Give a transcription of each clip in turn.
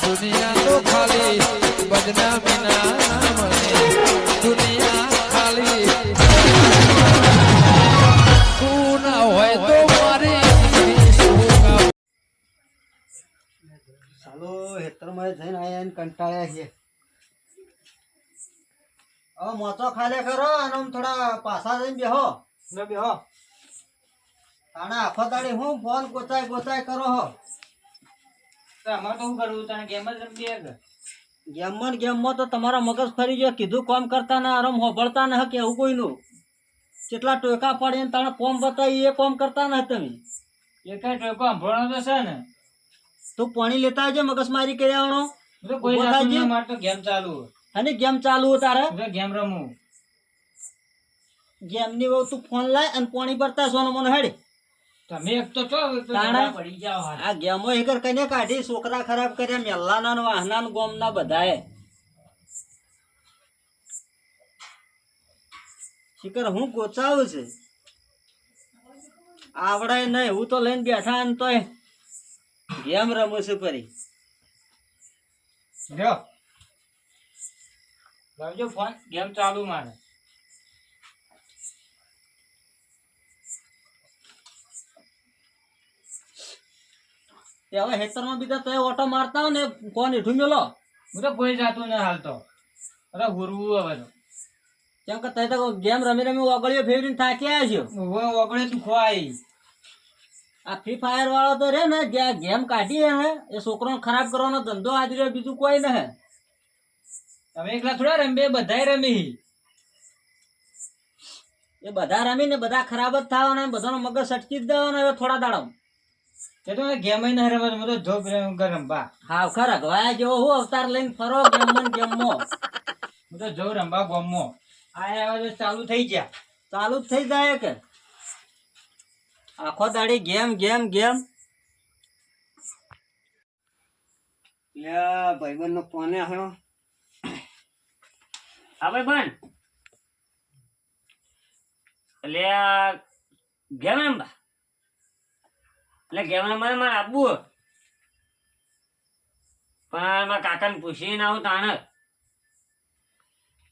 દુનિયા તો ખાલી બદનામી ના મને દુનિયા ખાલી તું ના હોય તો મારી ચાલો હેતરમાં જઈને આયા ને કંટાળ્યા છે. હવે મોચો ખાલે કરો અને આમ થોડા પાછા જઈને બેહો બેહો તાણા આખો દાડી હું ફોન ગોચાય કરો હો. અમારે તો શું કરવું તને ગેમ જ રમીએ ગેમમાં તો તમારા મગજ ફરી ગયો. કીધું કોમ કરતા ના આરામ હોભળતા ન કે એવું કોઈનું કેટલા ટોકા પડે ને તાણે કોમ બતાવી એ કોમ કરતા ન તમે. એક ટોકો સંભળવાનો તો છે ને. તું પાણી લેતા આવજે મગજમારી કર્યા આવણો. કોઈ મારે તો ગેમ ચાલુ અને ગેમ ચાલુ તારે ગેમ રમું ગેમ ની બહુ તું ફોન લાય અને પાણી ભરતા સોનો મને હેડે. તમે એક તો છો પડી જાઓ. આ ગેમો એકર કને કાઢી છોકરા ખરાબ કર્યા મેલ્લાના ને વાહના ને ગોમના બધાએ. શિકર હું ગોચાવું છે આવડે નહીં. હું તો લઈને બેઠા ને તોય ગેમ રમું છું ફરી. લાવજો ફોન ગેમ ચાલુ મારે. હવે હેતરમાં બીજા તો ઓટો મારતા હોય ને કોણ હેઠું મેલો. હું તો કોઈ જાતું ને હાલ તો અરે હુરવું હવે તો કેમ કે તઈ તો ગેમ રમી રમી ઓગળીઓ ફેરવીને થાકી આવ્યા છો. ઓગળે તું ખોવાઈ. આ ફ્રી ફાયર વાળો તો રે ને જ્યાં ગેમ કાઢી હે એ છોકરો ખરાબ કરવાનો ધંધો આજ રહ્યો બીજું કોઈ ન હે. તમે એકલા થોડા રમે બધાય રમી. એ બધા રમીને બધા ખરાબ જ થવાના બધાનો મગજ સટકી જ દેવાનો હવે થોડા દાડા. તે તો ગેમ ન રમે હું તો જોબ રમવા. હા ખરા ગવાયા જેવો હું અવતાર લઈને ફરો ગેમમાં. હું તો જોઉં રમવા ગોમમાં. આ ચાલુ થઈ ગયા. ચાલુ જ થઈ જાય કે આખો દાડી ગેમ ગેમ ગેમ. ભાઈબંધ નો ફોન આવ્યો. હા ભાઈ બન એટલે ગેમ રમવા એટલે ગેમ રમવા મારે આપવું પણ મારા કાકાને પૂછીને આવું તાણ.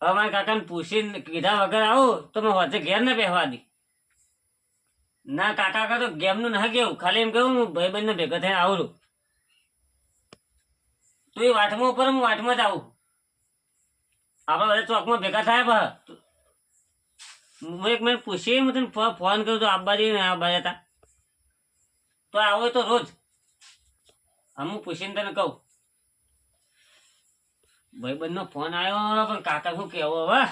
હવે મારા કાકાને પૂછીને કીધા વગર આવું તો મેં વચ્ચે ઘેર ને બેસવા દી. ના કાકા તો ગેમનું ના કેવું ખાલી એમ કેવું હું ભાઈ બંને ભેગા થઈને આવું. તું એ વાટમાં ઉપર હું વાટમાં જ આવું. આપણે બધા ચોકમાં ભેગા થાય હું એક મિનિટ પૂછી હું તને ફોન કર્યો તો આબા દે ને આબા હતા તો આવો તો રોજ હું પૂછીને તને કહું. ભાઈબંધ નો ફોન આવ્યો પણ કાકા શું કેવો હવે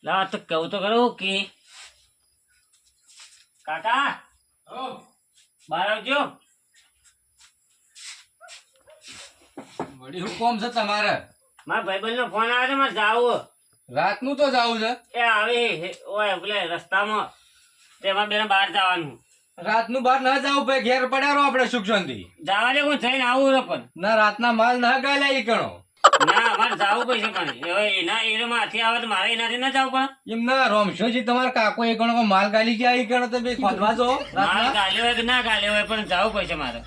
લાવ તો કેવું તો કરો કે કાકા બહાર આવજો. વળી હું કોમ છે તમારે? મારા ભાઈબંધ નો ફોન આવે છે મારે જાવું. રાતનું તો જાવું છે. એ આવે ઓય પેલે રસ્તામાં તેમાં બેને બહાર જવાનું. રાતનું બહાર ના જાવ ભાઈ ઘેર પડ્યા રહો આપણે સુખ શાંતિ. જવા દે હું થઈને આવું રે પણ ના રાતના માલ ના ગાયલા ઈ કણો. ના મારે જવું પડશે પણ હવે એના એરિયામાં હાથી આવે તો મારે એનાથી ના જવું પણ એમ ના રોમશોજી તમારા કાકો એ કણો માલ ગાલી ગયા ઈ કણો તમે ખોદવા જો માલ ગાલ્યો હોય કે ના ગાલ્યો હોય પણ જવું પડશે મારે.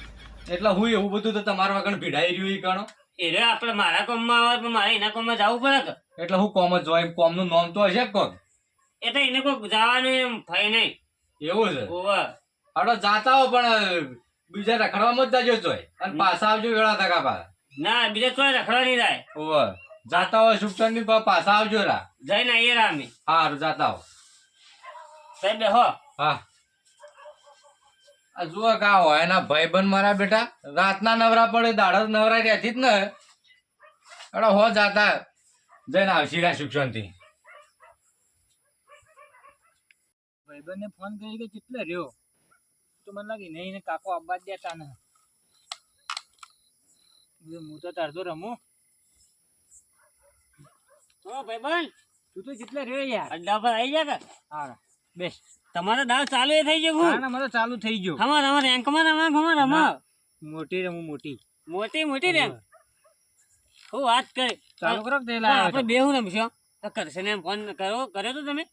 એટલે હું એવું બધું તો તમારા વગર ભીડાઈ રહ્યું ઈ કણો. એ આપણે મારા કામમાં આવે પણ મારે એના કામમાં જવું પડે કે એટલે હું કોમ જ જોઈ કોમ નું નામ તો હશે કોક. એ તો એને કોઈ જવાનું એમ ફાઈ નહીં એવું છે. ઓવર આપણે જાતા હો પણ બીજા રખડવામાં જ જાજો જોઈ અને પાછા આવજો વેળા તકા પા. ના બીજા કોઈ રખડવા નહીં જાય. ઓવર જાતા હોય સુખ શાંતિ પાછા આવજો રા. જઈને આવીએ રામી. હારું જાતા હો. સાહેબ બેહો. હા આ જુઓ કા હોય એના ભાઈબંધ મારા બેટા રાતના નવરા પડે દાડા નવરા રહેતી જ ને અરે હો જાતા જઈને આવશી રા સુખ શાંતિ. ભાઈબંધ ને ફોન કરી કે કેટલે રહ્યો તો મને લાગી નહીં કાકો આબા જ દેતા ને હું તો અડધો રમું. ભાઈબંધ તું તો કેટલે રહ્યો યાર અડ્ડા પર આવી જા કે હા બેસ. તમારો દાવ ચાલુ એ થઈ ગયો. ના મારે ચાલુ થઈ ગયો. અમારે રેન્કમાં રમા મોટી રમું મોટી મોટી રેન્ક. હું વાત કરી ચાલુ કરો તે આપણે બે હું રમશો તો કરશે ને ફોન કર્યો તો તમે?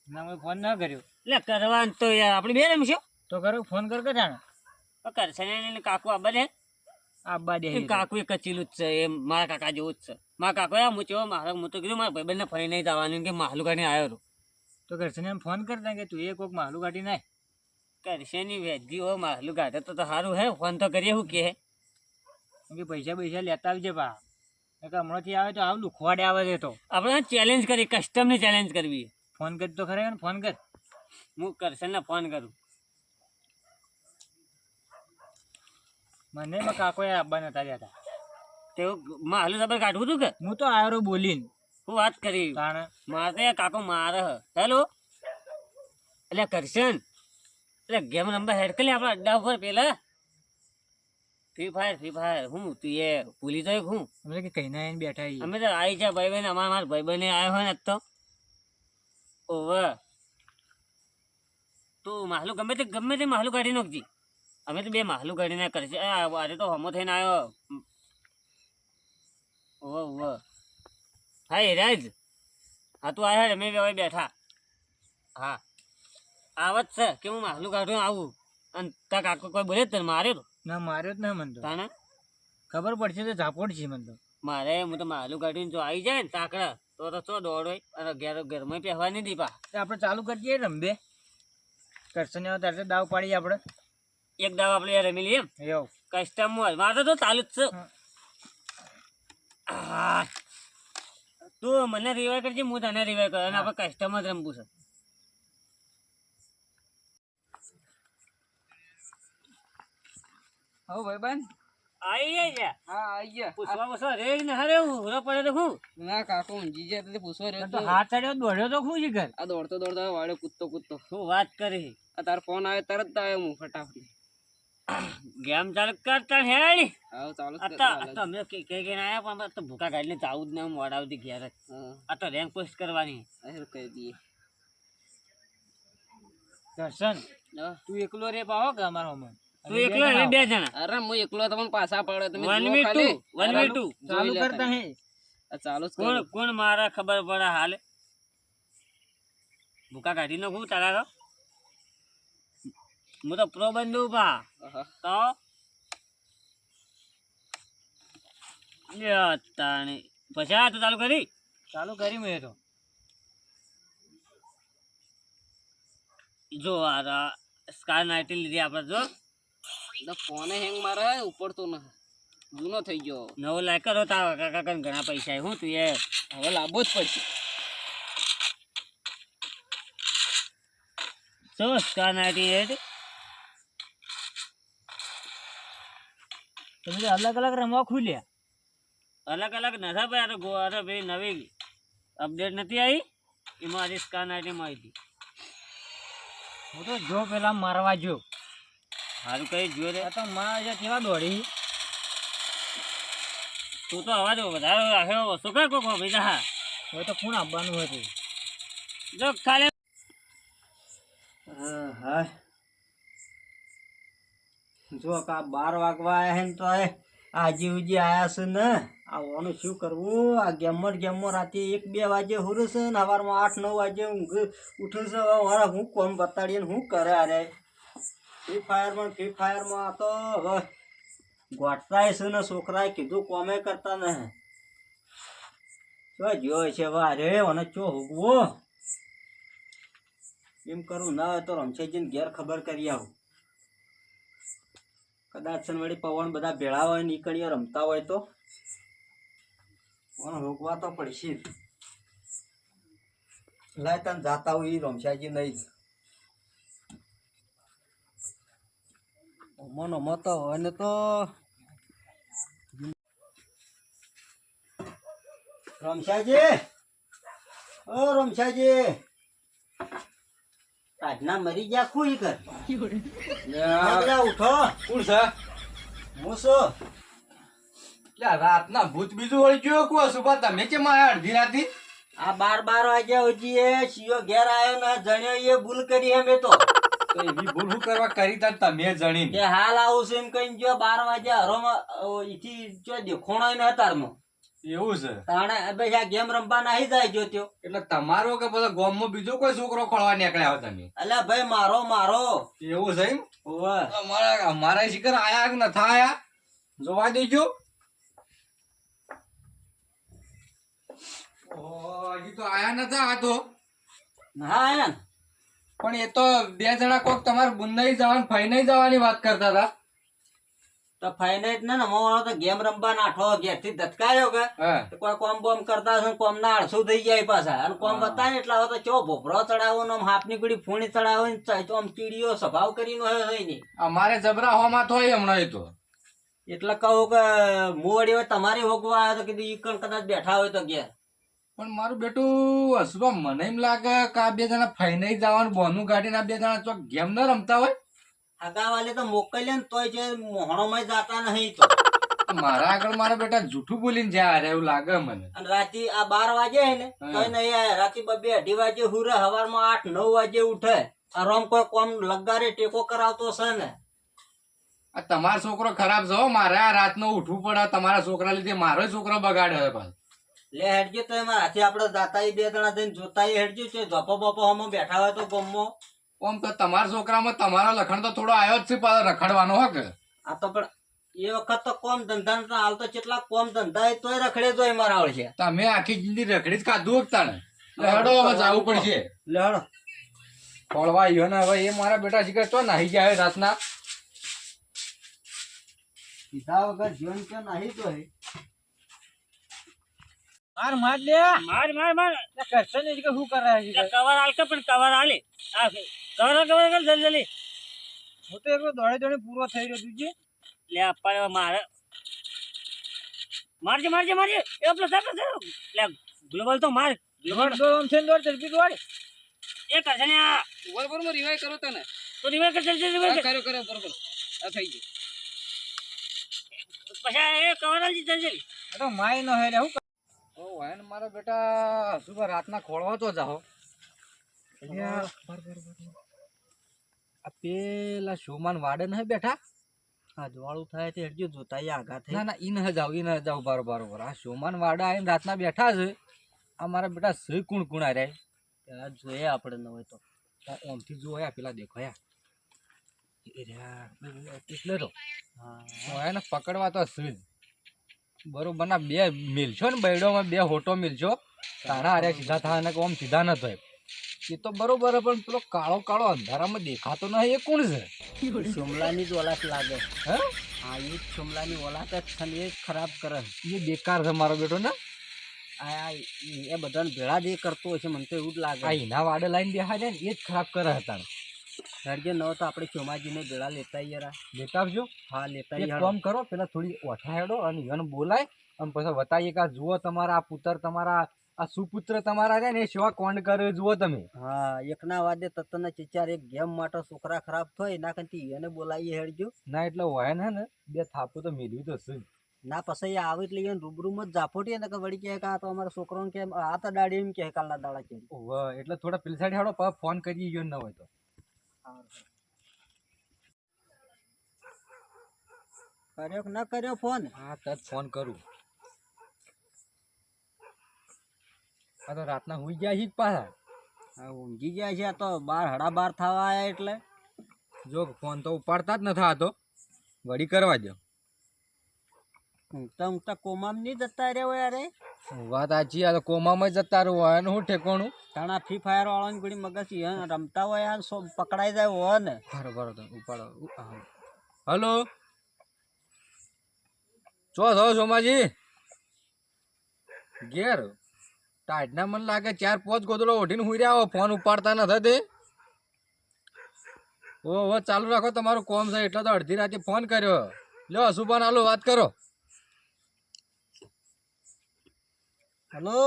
ના મેં ફોન ના કર્યો. એટલે કરવાનું તો યાર આપણે બે રમશો તો કરો ફોન કર કે જાણે કરશે ને કાકુ આબા દે આબા દે એમ કાકુ એક ચીલું જ છે, એ મારા કાકા જેવું જ છે. મારા કાકો હું ચેવો મારા હું તો કીધું મારા ભાઈબંધને ફરી નહીં જવાનું કે માહલું કાઢીને આવ્યો હતો. તો કરશે એમ ફોન કરતા કે તું એ કોક માલું કાઢી નાખ. કરશે ની વેચી હો માહલું કાઢે તો સારું હે, ફોન તો કરીએ શું કે કેમ કે પૈસા લેતા આવજે પા. હમણાંથી આવે તો આવું લુખવાડે આવે છે તો. આપણે ચેલેન્જ કરી, કસ્ટમની ચેલેન્જ કરવી. ફોન કર તો ખરા, ફોન કર. હું કરશનને ફોન કરું. મને એમાં કાકો આબા નતા જતા. તેવું માહલું જબર કાઢવું હતું કે હું તો આવ્યો બોલીને. હું વાત કરી તાણ મારે કાકો મારે હેલો એટલે કરશન એટલે ગેમ નંબર હેડ કરી આપણા અડ્ડા ઉપર પેલા ફ્રી ફાયર હું તું એ ભૂલી જાય હું અમે કે કઈ ના બેઠા છીએ. અમે તો આવી છે ભાઈ બહેન, અમારા ભાઈ બહેન આવ્યો હોય ને તો ઓવર તું માહલું ગમે તે માહલું કાઢી નાખજી. અમે તો બે માહલું કાઢીને કરશે. આજે તો હમો થઈને આવ્યો. ઓવર હા એ રાજ હા તું આવ્યા અમે હવે બેઠા. હા આવત છે કે હું માહલું કાઢું આવું અને તા કાકો કોઈ બોલે તને માર્યો તો ના માર્યો જ ના મન તો. તાને ખબર પડશે તો ઝાપોડ છે મન તો. મારે હું તો માહલું કાઢીને જો આવી જાય ને તાકડા તો ચો દોડ હોય અને ઘરમાં પહેવા નહીં દીપા. આપણે ચાલુ કરી દઈએ રમબે. કરશે ને તારે દાવ પાડીએ આપણે. એક દાવ આપણે રમી લઈએ એમ એવું કસ્ટમ હોય મારે તો ચાલુ જ છે. તું મને રિવાય કરજે, હું તને રિવાય કર અને આપણે કસ્ટમ જ રમવું છે. હો ભાઈબંધ આવી જાય હા આવી ગયા. પૂછવા રે ને હરે હુરો પડે તો હું ના કાકો ઊંઘી જાય તો પૂછવા રહ્યો તો હાથ ચડ્યો દોડ્યો તો શું છે ઘર આ દોડતો વાળો કૂદતો શું વાત કરી. આ તારો ફોન આવે તરત આવ્યો હું ફટાફટ. ગેમ ચાલુ કરતા હેડી હા ચાલુ તમે કે આયા પણ તો ભૂકા કાઢીને જાવું જ ને મોડાવતી ઘેર જ. આ તો રેન્ક પોસ્ટ કરવાની. કહી દઈએ. દર્શન તું એકલો રે પાવો કે અમારો હમણાં તું એકલો અમે બે જણા. અરે હું એકલો તમને પાછા પડે તમે 1v2 ચાલુ કરતા હે ચાલુ કોણ મારા ખબર પડે હાલે ભૂકા કાઢી નાખું તારા હું તો પ્રો બંધુ પા તો પછી આ તો ચાલુ કરી મેં તો જો આ સ્કાર નાઇટી લીધી આપણે જો ફોને હેંગ મારે ઉપડતો ન જૂનો થઈ ગયો. નવો લાયક કરો તારા કાકા કન ઘણા પૈસા હું તું એ હવે લાવવો જ પડશે. જો સ્કાર નાઇટી તમે અલગ અલગ રમવા ખુલ્યા. અલગ અલગ નથી ભાઈ. આ તો અરે ભાઈ નવી અપડેટ નથી આવી એમાં આજે સ્કાર નાઇટીમાં આવી હતી. હું તો જો પેલા મારવા જો સારું કઈ જો રે તો મારા કેવા દોડી. તું તો અવાજ વધારે રાખ્યો શું કર કોકો બીજા હા હવે તો કોણ આવવાનું હતું. જો ખાલી હા જો કા 12 વાગવા આયા હે ને તો આજી ઉજી આયા છે ને આવવાનું શું કરવું. આ ગેમમાં રાતે 1-2 વાગે હુરું છે ને સવારમાં 8-9 વાગે ઊંઘ ઉઠું છે. હવે હું કોમ બતાડીએ ને હું કરે અરે ફ્રી ફાયરમાં આ તો હવે ગોઠરાય છે ને છોકરાએ કીધું કોમે કરતા ને જો જોય છે વારે અને ચો હુગવો એમ કરું ના હોય તો રમશેજીને ઘેર ખબર કરી આવું. કદાચ વળી પવન બધા ભેળા હોય નીકળીએ રમતા હોય તો પણ રોકવા તો પડશે. લાય તને જાતા હોય એ રમશાજી નહીં મનો તો હોય ને તો રમશાજી ઓ રમશાજી આજના મરી ગયા ખુઈ કર ઉઠો. કોણ છે હું શું રાતના ભૂત બીજું વળી ગયો કો સુપા તમે કેમ આયા અડધી રાતી? આ 12 વાગ્યા સુધી એ શિયો ઘેર આવ્યો ને જણ્યો એ ભૂલ કરી અમે તો એવી ભૂલ હું કરવા કરી તા તમે જણી કે હાલ આવું છું એમ કઈ જો 12 વાગ્યા હરોમાં ઈથી જો દેખોણો ન હતારમાં એવું છે. તાણે ભાઈ આ ગેમ રમવા નાહી જાય જો ત્યો. એટલે તમારો કે બધા ગામમાં બીજો કોઈ છોકરો ખોળવા નીકળ્યા હો તમે? અલ્યા ભાઈ મારો એવું છે એમ? ઓવે અમારા શિખર આયા કે નથા આયા? જોવા દેજો. ઓહો, હજી તો આયા નતા આ તો. હા આયા ને. પણ એ તો બે જણા કોક તમારે બુંદાઈ જવાની ફઈને જવાની વાત કરતા હતા. તો ફાઇનાઇટ ને મોવાળો તો ગેમ રમવા નાઠો ઘેરથી ધતકાયો કે હા તો કોઈ કોમ બોમ કરતા હશે કોમ ના આળસું થઈ જાય પાછા અને કોમ બતાવે એટલે હવે તો ચો ભોભરો ચડાવો ને આમ હાથની કડી ફૂણી ચડાવો ને આમ ચીડીઓ સ્વભાવ કરીને હોય નહીં. અમારે જબરા હોમાં થોય હમણાં એ તો. એટલે કહું કે મોડી હોય તમારી હોગવા આવ્યો તો કીધું ઈ કણ કદાચ બેઠા હોય તો ઘેર. પણ મારું બેટું હસવા મને એમ લાગે કે આ બે જણા ફઈને જવાનું બોનું કાઢીને આ બે જણા ચોક ગેમ ન રમતા હોય. હગાવાલે તો મોકલ્યા ને તોય છે મોહણોમાં જાતા નહીં તો. મારા આગળ મારા બેટા જૂઠું બોલીને જાય રે એવું લાગે મને. અને રાતે આ 12 વાગે હે ને તોય નહીં આયા. રાતે 2-2-2:30 વાગે હુરે હવારમાં 8-9 વાગે ઉઠે. આ રોમ કોઈ કોમ લગારે ટેકો કરાવતો છે ને. આ તમારો છોકરો ખરાબ છે હો. મારે આ રાતનો ઉઠવું પડે તમારા છોકરા લીધે. મારો છોકરો બગાડે હવે પાછો. લે હેડજો તો એમાં હાથે આપડે જાતા બે જણા થઈને જોતા હેડજો છે ધોપો બોપો હમો બેઠા હોય તો ગમો. આમ તો તમારા છોકરામાં તમારો લખણ તો થોડો આવ્યો જ છે પાછો રખડવાનો હો કે. આ તો પણ એ વખત તો કોમ ધંધા હાલ તો કેટલા કોમ ધંધા એ તોય રખડે તો મારા આવડશે. તમે આખી જિંદગી રખડી જ ખાધું હોતા ને. હેડો હવે જવું પડશે. લે હેડો ખોળવા આવ્યો ને હવે એ મારા બેટા શીખે તો નાહી જાય રાતના. સીધા વગર જીવન કે નહીં તો હે. માર માર લે માર માર માર કરશન એ કે શું કરે છે કવર હાલ કે પણ કવર હાલે આ કવર કવર કર જલ્દી હું તો એકલો દોડે દોડે પૂરો થઈ રહ્યો તુજે લે આપણ મારે મારજે મારજે મારજે એ પેલો સાહેબ લે ગ્લોબલ તો માર દોડ દોડ આમ છે દોડ ઝડપી દોડ એ કરશે ને આ બરોબર માં રિવાઇવ કરો તને તો રિવાઇવ કર જલ્દી રિવાઇવ કર કરો બરોબર આ થઈ ગયું પછી એ કવર હાલજી જલ્દી આ તો માય નો હે લે હું ઓ વાયન મારા બેટા સુબહ રાતના ખોળવા તો જાઓ. આ પેલા શોમાન વાડે ન બેઠા. હા જોવાળું થાય તે હેડજો જોતા આગા થઈ. ના ના ઈ ન જાવ બરોબર. આ શોમાન વાડા આવીને રાતના બેઠા છે. આ મારા બેટા સહી કુણ કુણ આ રહ્યા. પેલા જોઈએ આપણે ન હોય તો ઓમથી જોયા પેલા દેખાયા એટલે તો એને પકડવા તો સજ બરોબર ના બે મિલશો ને બૈડોમાં બે હોટો મિલશો તારા હારે સીધા થાય ને ઓમ સીધા ન થાય. એ તો બરોબર પણ પેલો કાળો કાળો અંધારામાં દેખાતો નહીં એ કોણ છે? શિમલાની જ ઓલાત લાગે. હે હા એ જ શિમલાની ઓલાત જ છે ને એ જ ખરાબ કરે. એ બેકાર છે મારો બેટો ને. આ એ બધાને ભેળા જ એ કરતો હશે મને તો એવું જ લાગે. આ એના વાડે લાઈન બેહા જાય ને એ જ ખરાબ કરે હતા. હેડજો ન તો આપણે ચોમાજીને ભેળા લેતા યાર. લેતા આવજો. હા લેતા એક કામ કરો પેલા થોડી ઓઠા હેડો અને એને બોલાય અને પછી બતાવીએ કે આ જુઓ તમારા આ પુત્ર તમારા આ સુપુત્ર તમારા રહ્યા ને એ સેવા કોણ કરે જુઓ તમે. હા એકના વાદે તત્તને ચિચાર એક ગેમ માટે છોકરા ખરાબ થાય ના કંતી એને બોલાવીએ હેડજો. ના એટલે હોય ને બે થાપો તો મેળવી તો છે. ના પછી આવે એટલે એને રૂબરૂમાં જ ઝાપોટીએ ને કે વળી કહે કે આ તો અમારા છોકરાને કેમ આ તો દાડી એમ કહે કાલના દાડા કે. એટલે થોડા પેલી સાઈડ હેડો પાછો ફોન કરી ગયો ન હોય તો. કર્યો કે ના કર્યો ફોન? હા તરત ફોન કરું. આ તો રાતના હુઈ ગયા છે જ પાછા. હા ઊંઘી જાય છે આ તો 12 થવા આવ્યા એટલે. જો ફોન તો ઉપાડતા જ નથી આ તો વળી કરવા દો. ઊંઘતા ઊંઘતા કોમામ નહીં જતા રહ્યો યાર. વાત સાચી. આ તો કોમામાં જતા રહું હોય શું ઠેકોણું. તાણા ફ્રી ફાયર વાળાની ગોળી મગજ રમતા હોય યાર પકડાઈ જાય હોય ને. બરોબર ઉપાડો. હલો ચો છો સોમાજી? ઘેર ટાઈટના મને લાગે 4-5 ગોદડો ઓઢીને હુઈ રહ્યા ફોન ઉપાડતા નથી તે. ઓ ચાલુ રાખો તમારું કોમ છે એટલે તો અડધી રાતે ફોન કર્યો. લ્યો સુભાન હાલો વાત કરો. હલો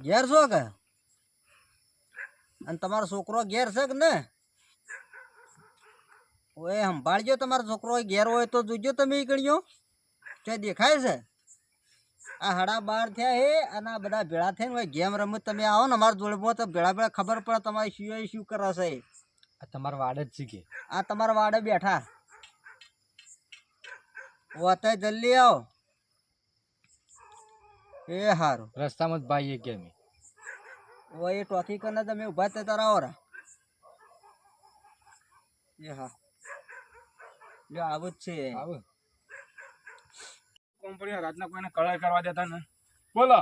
ઘેર છો કે? અને તમારો છોકરો ઘેર છે કે ને? ઓએ સંભાળજો તમારો છોકરો ઘેર હોય તો જોજો તમે ગણ્યો તે દેખાય છે. આ 12:30 થયા હે અને આ બધા ભેળા થઈને હોય ગેમ રમત તમે આવો ને અમારા જોડમાં તો ભેળા ખબર પડે તમારી શું કરે છે. આ તમારા વાડ જ છે કે? આ તમારા વાડે બેઠા વાતે જલ્દી આવો. એ હારું રસ્તામાં જ ભાઈ કે અમે એ ટોકી કરીને તમે ઉભા થતા રહો રા. એ હા જો આવું જ છે. આવું કંપની રાતના કોઈને કળાઈ કરવા દેતા ને બોલો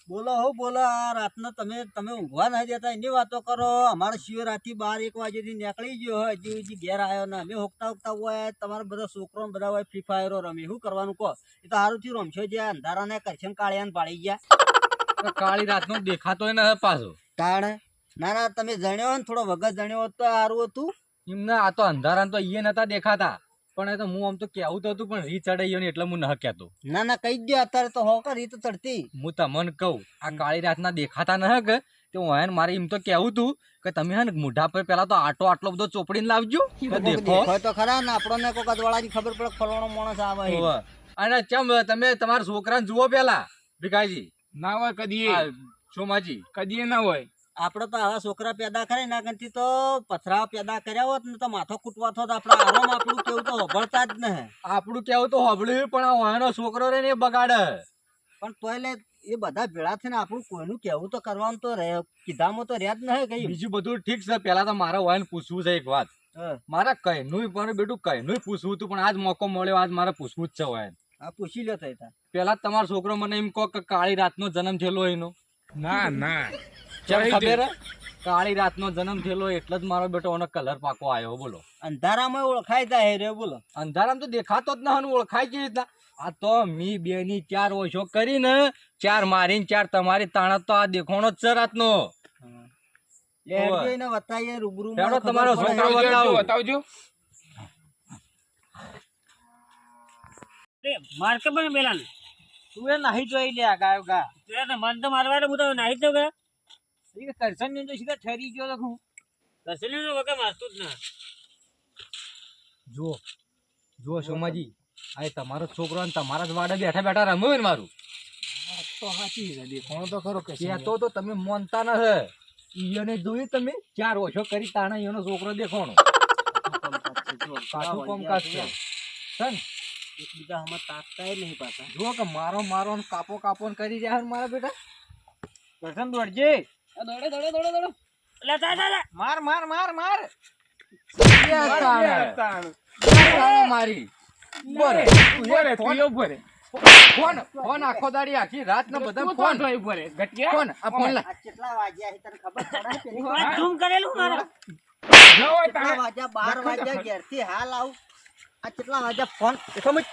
બોલો હો બોલો. આ રાતના તમે ઊંઘવા ના દેતા એની વાતો કરો. અમારો શિવ રાતી 12-1 વાગ્યાથી નીકળી ગયો હોય, હજી ઘેર આવ્યો ને અમે હોકતા હોય. તમારા બધા છોકરો ને બધા હોય ફ્રી ફાયરો રમે. શું કરવાનું કહો? એ તો સારું થયું રમશો જે અંધારાને કરશન કાળિયાને પાડી ગયા. કાળી રાતનો દેખાતોય ન પાછો. તાણ ના ના તમે જાણ્યો ને થોડો વગત જાણ્યો હોત તો સારું હતું. એમને આ તો અંધારાને તો ઈએ નતા દેખાતા, પણ એ તો હું આમ તો કેવું તો હતું, પણ રી ચડાઈ ગયો ને એટલે હું ન કહેતો. ના ના કહી જ દો અત્યારે તો હોકર એ તો ચડતી. હું તમને કહું, આ કાળી રાતના દેખાતા ન કે તે હું મારે એમ તો કેવું તું કે તમે હે ને મોઢા પર પેલા તો આટલો બધો ચોપડીને લાવજો કે દેખો. દેખાય તો ખરા ને આપણને કોઈ અદવાળાની ખબર પડે ફલાણો માણસ આવે છે. હોવે. અને ચમ તમે તમારા છોકરાને જુઓ પેલા ભીખાજી ના હોય કદી આ સોમાજી. કદી ના હોય આપડે તો આવા છોકરા પેદા કરે ના કંથી તો પથરા પેદા કર્યા હોત ને તો માથો કૂટવા થોત. આપડે આરામ આપણું કેવું તો હોભળતા જ ને. આપણું કેવું તો હોબળ્યું, પણ આ વાયનો છોકરો રે ને એ બગાડે. પણ તોય લે એ બધા ભેળા થઈને આપણું કોઈનું કેવું તો કરવાનું તો રહે. કીધામાં તો રહ્યા જ નહીં કઈ. બીજું બધું ઠીક છે, પેલા તો મારે વાયન પૂછવું છે એક વાત. મારે કઈનું પણ બેટું કઈનું પૂછવું હતું, પણ આજ મોકો મળ્યો, આજ મારે પૂછવું જ છે વાયન. હા પૂછી લ્યો થઈ તા. પેલા તમારો છોકરો મને એમ કહો કે કાળી રાતનો જન્મ થયેલો એનો. ના ના કેમ ખબર હે? કાળી રાતનો જન્મ થયેલો એટલે જ મારો બેટો એનો કલર પાકો આવ્યો. બોલો અંધારામાં ઓળખાઈ જાય રે. બોલો અંધારામાં તો દેખાતો જ ના ઓળખાય કેવી રીતના? આ તો મી બે ની 4 ઓછો કરીને 4 મારીને 4 તમારી તાણા તો આ દેખાણો જ છે રાતનો. લેડજો એને બતાવીએ રૂબરૂ. પેલો તમારો છોકરો બતાવો. બતાવજો માર કે પણ પેલા તું એ નહીં જોઈ લે ગાયો ગા. મન તો મારવા હું તો નાહી જ જાઉં કે કરશન ને તો સીધા ઠરી ગયો લખું. કસલી નો વગર મારતું જ ના. જુઓ સોમાજી, આ તમારો છોકરો ને તમારા જ વાડે બેઠા બેઠા રમ્યો ને મારું. તો સાચી છે દેખાણો તો ખરો કે કહેતો તો તમે માનતા ન હે. ઈયોને જોયું તમે 4 ઓછો કરી તાણા એનો છોકરો દેખાણો. કાઠું કામકાજ છે. છે ને? એકબીજા હમણાં તાકતા નહીં પાછા. જુઓ કે મારો ને કાપો ને કરી રહ્યા મારા બેટા. કરશન દોડજે. દોડે. એટલે તા માર. મારી બોરે ઉભરે તું ઉભરે ફોન આખો દાડી આખી રાત ને બધા ફોન ઉભરે ગટિયા ફોન આ ફોન લા. આ કેટલા વાગ્યા છે તને ખબર પડે પેલી વાર? કોઈ ઝૂમ કરેલું મારા ન હોય કેટલા તારે વાગ્યા? 12 વાગ્યા ઘેરથી હાલ આવું. આ કેટલા વાગ્યા ફોન સમજ.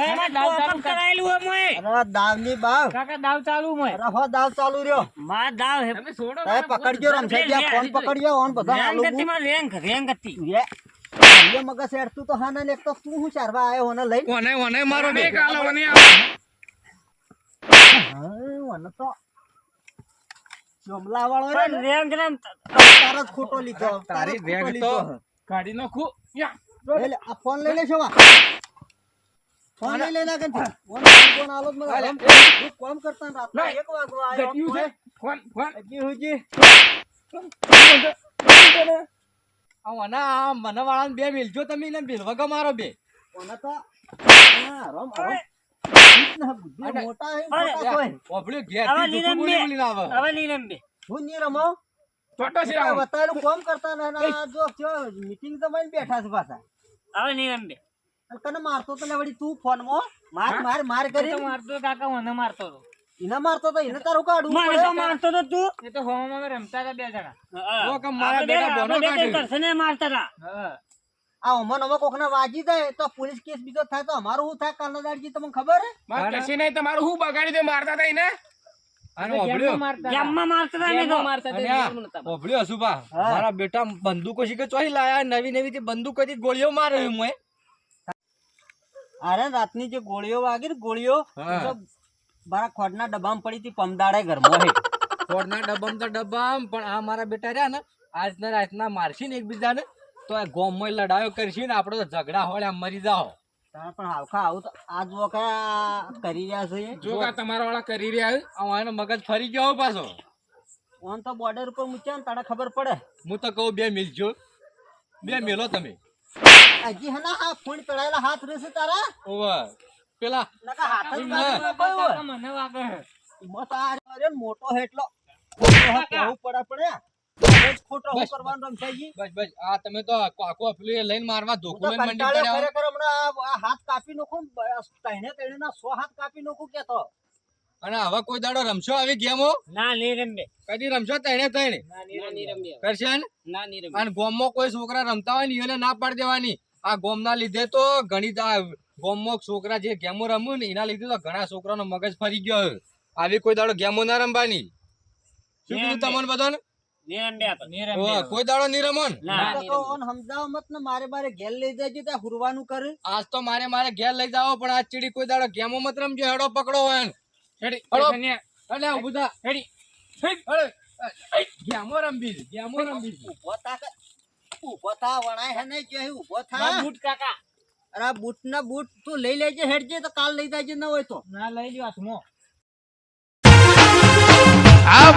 એમાં દાવ ચાલુ કરાયેલું હોય મોય. અરે દાવની બાવ. કાકા દાવ ચાલુ મોય અરે હો દાવ ચાલુ રહ્યો. માર દાવ હે તમે છોડો તારે પકડજો રમશેટિયા ફોન પકડજો ઓન બધા રેંગ આલુ હતી માર રેંગ હતી. એ મગજ હેડતું તો હા ને એક તો તું હું ચારવા આવ્યો હોને લઈ. ઓને મારો મને બે કાલો મને હા ઓને તો જમલા વાળો રે પણ ને, રેંગ રમ તારો જ ખોટો લીધો. તારી તારો જ ખોટો રેગ લીધો. તો કાઢી નાખું યા લે લે, આ ફોન લઈ લેશો વા. ફોન લઈ લેના કે ફોન આલો જ મને આરામ. હું કામ કરતા ને રાતના 1 વાગવા આવ્યો. ગટિયું છે ફોન હજી હુજી આ મને વાળાને બે મિલજો તમે ને બિલ વગર મારો બે. ઓને તો હા રમ રમ. ઈજ ના બુદ્ધિ અરે, મોટા હે અરે, મોટા કોઈ. ઓબળ્યો હવે ઘેરથી જૂઠું લીધે બોલી બોલીને આવે. હવે નહીં રમબે. હું ની રમો. છોટો છે આવો. બતાવેલું કામ કરતા ને ના જો થયો મીટિંગ તો મઈને બેઠા છે પાછા. હવે નહીં રમબે. અને કને મારતો તો લે વળી તું ફોનમાં માર કરી. મારતો કાકા મને મારતો હતો એને મારતો તો એને તારું કાઢવું મને પડે. તો મારતો તો તું. એ તો હોમમાં રમતા હતા 2 જણા જો કે મારા આપણે બેટા બોનો આપણે કાઢ્યું. કરશને મારતા હતા. હા આ ઓમન હવે કોકને વાજી જાય તો પોલીસ કેસ બીજો થાય તો અમારું શું થાય કાલના દાડજી તમને ખબર હે? માર કશી નહીં તમારું હું બગાડી દે મારતા હતા એને અને ઓબળ્યો ગેમમાં મારતા હતા ને તો. અને આ ઓબળ્યો સુભા હા. મારા બેટા બંદૂકો શીખે ચોહી લાયા નવી થી બંદૂક હતી ગોળીઓ મારે હું અરે રાતની જે ગોળીઓ વાગી ને ગોળીઓ હા. એ તો મારા ખોડના ડબ્બામાં પડી હતી પમદાડે ઘરમાં હે. ફોડના ડબ્બામ તો ડબ્બામ, પણ આ મારા બેટા રહ્યા ને આજના રાતના મારશી ને એકબીજાને તો આ ગોમમાં લડાયો કરશી ને આપડે તો ઝઘડા હોય આમ મરી જાઓ. તારે પણ હાવખા આવું તો આજ વખતે આ કરી રહ્યા છે એ. જો કા તમારા વાળા કરી રહ્યા આ એનો મગજ ફરી ગયો પાછો. ઓન તો બોર્ડર ઉપર મૂક્યા ને તારે ખબર પડે. હું તો કહું બે મિલજો, બે મેલો તમે. હજી હના આ ફોન પડાયેલા હાથ રહેશે તારા. ઓવે પેલા નકા હાથ જ એમ કાઢી ના. નાખો હોય. મને વાગે એમાં તો આ અરે મોટો હે એટલો મોટો હે, કહેવું પડે પડે. બસ ખોટો હું બસ, કરવાનું રમસાઈજી? બસ બસ આ તમે તો આખું પેલું એ લઈને મારવા હું ધોકું તો લઈને મંડી કંટાળ્યો પડ્યા ખરેખર હમણાં આ હાથ કાપી નાખું તણે 100 હાથ કાપી નાખું કેતો. અને હવે કોઈ દાડો રમશો આવી ગેમો ના નહીં રમે કદી રમશો તણે કરશન અને ગોમમાં કોઈ છોકરા રમતા હોય ને એને ના પાડી દેવાની. આ ગોમના લીધે તો ઘણી ગોમમાં છોકરા જે ગેમો રમવું ને એના લીધે તો ઘણા છોકરાનો મગજ ફરી ગયો છે. આવી કોઈ દાડો ગેમો ના રમવાની. શું કીધું તમને બધાને? નહીં રમે આપણે. નહીં ઓવે, રમે કોઈ દાડો નહીં રમો ને? ના હું તો કહું, ઓન સમજાવો મત ને મારે ઘેર લઈ જજો ત્યાં હુરવાનું કરે. આજ તો મારે ઘેર લઈ જાઓ પણ આજ ચીડી કોઈ દાડો ગેમો મત રમજો. હેડો પકડો હોય ને. હેડી, હેડો. એટલે ઊભું થા. હેડી. હેડ. ગેમો રમવી છે, ગેમો રમવી છે. ઊભો થા વણાય હે નહીં કે ઊભો થા. મારા બૂટ કાકા અરે આ બૂટ ના બૂટ તું લઈ લેજે હેડજે તો કાલ લઈ જાજે ન હોય તો. ના લઈ લ્યો હાથમાં આ